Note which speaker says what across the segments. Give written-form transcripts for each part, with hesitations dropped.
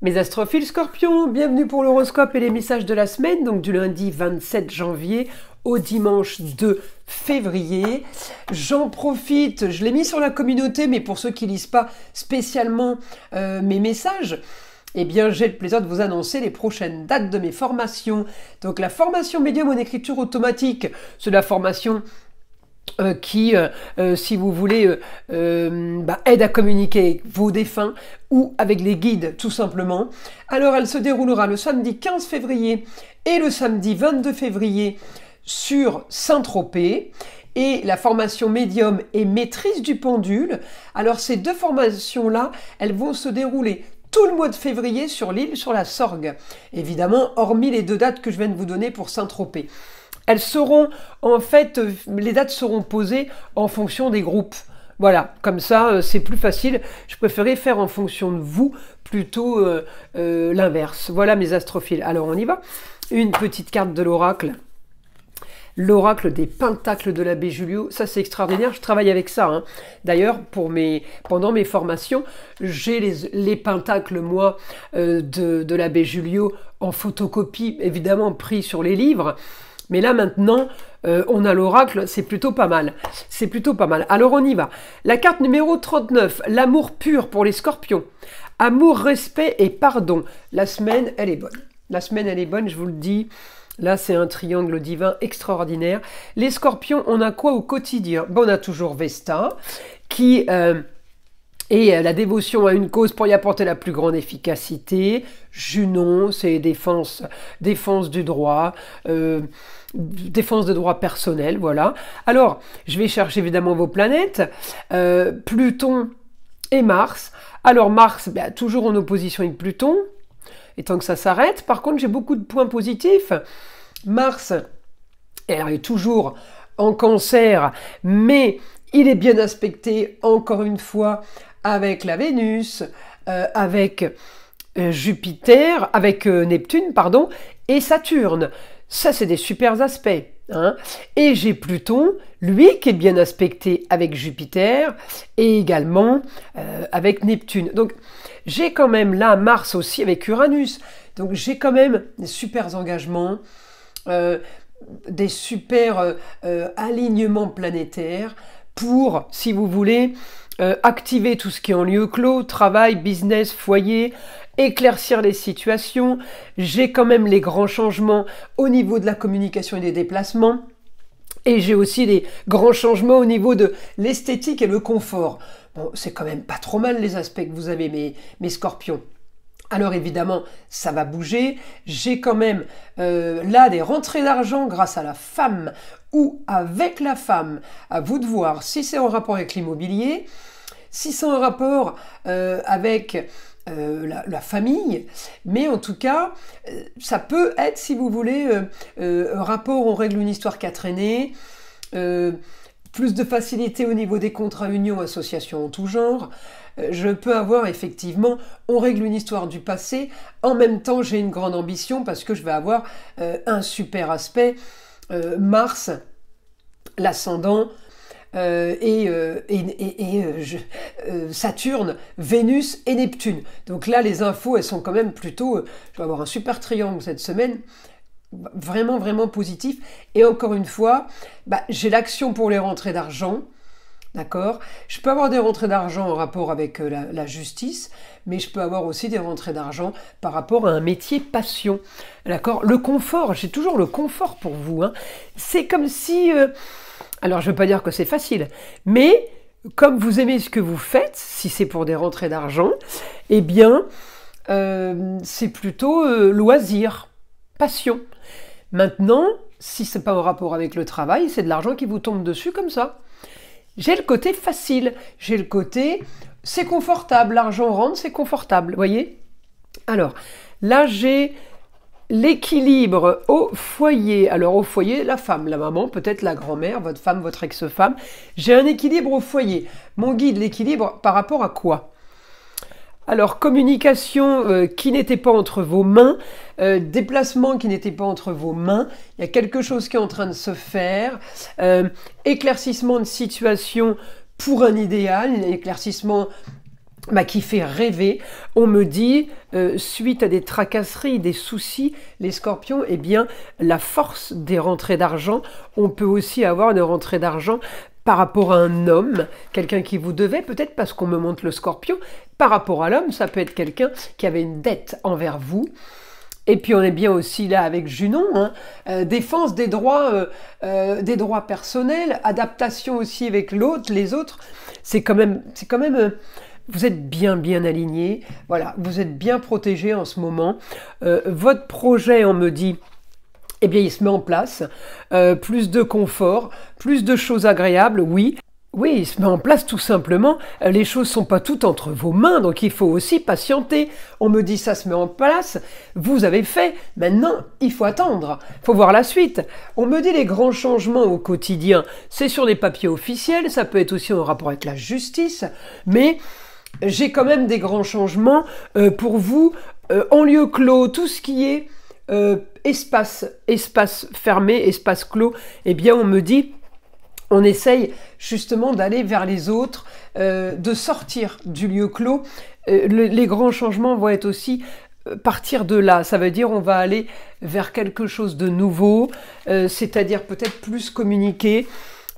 Speaker 1: Mes astrophiles scorpions, bienvenue pour l'horoscope et les messages de la semaine, donc du lundi 27 janvier au dimanche 2 février. J'en profite, je l'ai mis sur la communauté, mais pour ceux qui ne lisent pas spécialement mes messages, eh bien j'ai le plaisir de vous annoncer les prochaines dates de mes formations. Donc la formation médium en écriture automatique, c'est la formation qui, si vous voulez, aide à communiquer avec vos défunts ou avec les guides, tout simplement. Alors, elle se déroulera le samedi 15 février et le samedi 22 février sur Saint-Tropez. Et la formation médium et maîtrise du pendule. Alors, ces deux formations-là, elles vont se dérouler tout le mois de février sur l'île sur la Sorgue. Évidemment, hormis les deux dates que je viens de vous donner pour Saint-Tropez. Elles seront, en fait, les dates seront posées en fonction des groupes. Voilà, comme ça, c'est plus facile. Je préférais faire en fonction de vous, plutôt l'inverse. Voilà mes astrophiles. Alors, on y va. Une petite carte de l'oracle. L'oracle des pentacles de l'abbé Julio, ça c'est extraordinaire, je travaille avec ça. Hein. D'ailleurs, pendant mes formations, j'ai les pentacles, moi, de l'abbé Julio en photocopie, évidemment pris sur les livres. Mais là maintenant, on a l'oracle, c'est plutôt pas mal. C'est plutôt pas mal. Alors on y va. La carte numéro 39, l'amour pur pour les scorpions. Amour, respect et pardon. La semaine, elle est bonne. La semaine, elle est bonne, je vous le dis. Là, c'est un triangle divin extraordinaire. Les scorpions, on a quoi au quotidien? On a toujours Vesta, qui est la dévotion à une cause pour y apporter la plus grande efficacité. Junon, c'est défense du droit, défense de droit personnel, voilà. Alors, je vais chercher évidemment vos planètes. Pluton et Mars. Alors, Mars, toujours en opposition avec Pluton. Et tant que ça s'arrête, par contre, j'ai beaucoup de points positifs. Mars, elle est toujours en Cancer, mais il est bien aspecté, encore une fois, avec la Vénus, avec Jupiter, avec Neptune, pardon, et Saturne. Ça, c'est des super aspects. Hein. Et j'ai Pluton, lui, qui est bien aspecté avec Jupiter, et également avec Neptune. Donc, j'ai quand même là Mars aussi avec Uranus. Donc, j'ai quand même des super engagements, des super alignements planétaires pour, si vous voulez, activer tout ce qui est en lieu clos, travail, business, foyer, éclaircir les situations. J'ai quand même les grands changements au niveau de la communication et des déplacements. Et j'ai aussi les grands changements au niveau de l'esthétique et le confort. Bon, c'est quand même pas trop mal les aspects que vous avez, mes scorpions. Alors évidemment, ça va bouger. J'ai quand même là des rentrées d'argent grâce à la femme ou avec la femme. À vous de voir si c'est en rapport avec l'immobilier, si c'est en rapport avec la famille. Mais en tout cas, ça peut être, si vous voulez, un rapport, on règle une histoire qui a traîné, plus de facilité au niveau des contrats unions, associations en tout genre. Je peux avoir effectivement, on règle une histoire du passé, en même temps j'ai une grande ambition parce que je vais avoir un super aspect, Mars, l'ascendant, Saturne, Vénus et Neptune. Donc là les infos elles sont quand même plutôt, je vais avoir un super triangle cette semaine, vraiment vraiment positif. Et encore une fois, j'ai l'action pour les rentrées d'argent. D'accord. Je peux avoir des rentrées d'argent en rapport avec la justice, mais je peux avoir aussi des rentrées d'argent par rapport à un métier passion. D'accord. Le confort, j'ai toujours le confort pour vous. Hein. C'est comme si... alors, je ne veux pas dire que c'est facile, mais comme vous aimez ce que vous faites, si c'est pour des rentrées d'argent, eh bien, c'est plutôt loisir, passion. Maintenant, si ce n'est pas en rapport avec le travail, c'est de l'argent qui vous tombe dessus comme ça. J'ai le côté facile, j'ai le côté c'est confortable, l'argent rentre, c'est confortable, voyez. Alors, là j'ai l'équilibre au foyer. Alors au foyer, la femme, la maman, peut-être la grand-mère, votre femme, votre ex-femme. J'ai un équilibre au foyer. Mon guide, l'équilibre par rapport à quoi ? Alors, communication qui n'était pas entre vos mains, déplacement qui n'était pas entre vos mains, il y a quelque chose qui est en train de se faire, éclaircissement de situation pour un idéal, éclaircissement qui fait rêver. On me dit, suite à des tracasseries, des soucis, les scorpions, eh bien, la force des rentrées d'argent, on peut aussi avoir une rentrée d'argent par rapport à un homme, quelqu'un qui vous devait, peut-être parce qu'on me montre le scorpion. Par rapport à l'homme, ça peut être quelqu'un qui avait une dette envers vous. Et puis on est bien aussi là avec Junon, hein, défense des droits personnels, adaptation aussi avec l'autre, les autres. C'est quand même, vous êtes bien alignés, voilà, vous êtes bien protégés en ce moment. Votre projet, on me dit, eh bien, il se met en place. Plus de confort, plus de choses agréables, oui. Oui, il se met en place tout simplement. Les choses ne sont pas toutes entre vos mains, donc il faut aussi patienter. On me dit ça se met en place, vous avez fait, maintenant il faut attendre, il faut voir la suite. On me dit les grands changements au quotidien, c'est sur des papiers officiels, ça peut être aussi en rapport avec la justice, mais j'ai quand même des grands changements pour vous, en lieu clos, tout ce qui est espace fermé, espace clos, eh bien on me dit, on essaye justement d'aller vers les autres, de sortir du lieu clos. Les grands changements vont être aussi partir de là, ça veut dire on va aller vers quelque chose de nouveau, c'est-à-dire peut-être plus communiquer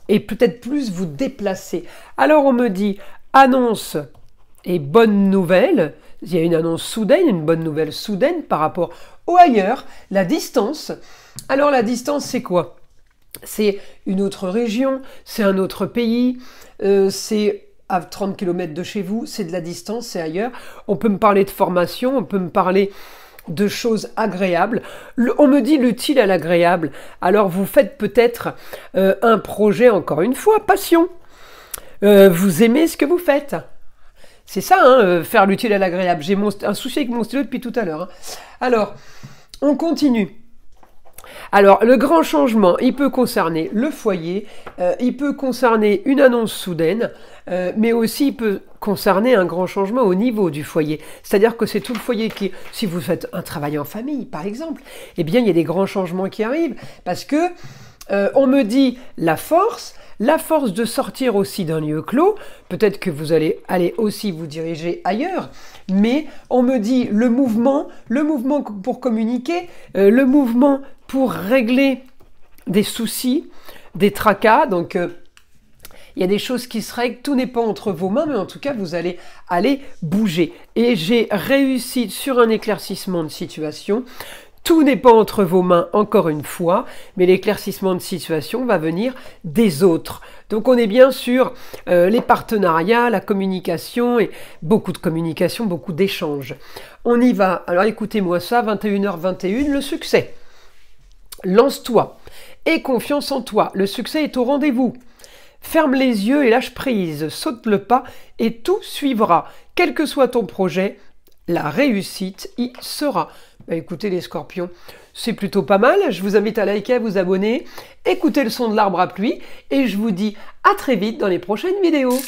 Speaker 1: et peut-être plus vous déplacer. Alors on me dit, annonce et bonne nouvelle, il y a une annonce soudaine, une bonne nouvelle soudaine par rapport au ailleurs, la distance. Alors la distance c'est quoi ? C'est une autre région, c'est un autre pays, c'est à 30 km de chez vous, c'est de la distance, c'est ailleurs. On peut me parler de formation, on peut me parler de choses agréables. On me dit l'utile à l'agréable. Alors vous faites peut-être un projet, encore une fois, passion. Vous aimez ce que vous faites. C'est ça, hein, faire l'utile à l'agréable. J'ai un souci avec mon stylo depuis tout à l'heure. Hein. Alors, on continue. Alors, le grand changement, il peut concerner le foyer, il peut concerner une annonce soudaine, mais aussi il peut concerner un grand changement au niveau du foyer. C'est-à-dire que c'est tout le foyer qui, si vous faites un travail en famille, par exemple, eh bien, il y a des grands changements qui arrivent, parce que on me dit la force de sortir aussi d'un lieu clos, peut-être que vous allez aller aussi vous diriger ailleurs, mais on me dit le mouvement pour communiquer, le mouvement pour régler des soucis, des tracas, donc il y a des choses qui se règlent, tout n'est pas entre vos mains, mais en tout cas vous allez aller bouger. Et j'ai réussi sur un éclaircissement de situation. Tout n'est pas entre vos mains, encore une fois, mais l'éclaircissement de situation va venir des autres. Donc on est bien sur les partenariats, la communication, et beaucoup de communication, beaucoup d'échanges. On y va. Alors écoutez-moi ça, 21h21, le succès. Lance-toi, aie confiance en toi, le succès est au rendez-vous. Ferme les yeux et lâche prise, saute le pas et tout suivra. Quel que soit ton projet, la réussite y sera. Écoutez les scorpions, c'est plutôt pas mal. Je vous invite à liker, à vous abonner, écoutez le son de l'arbre à pluie et je vous dis à très vite dans les prochaines vidéos.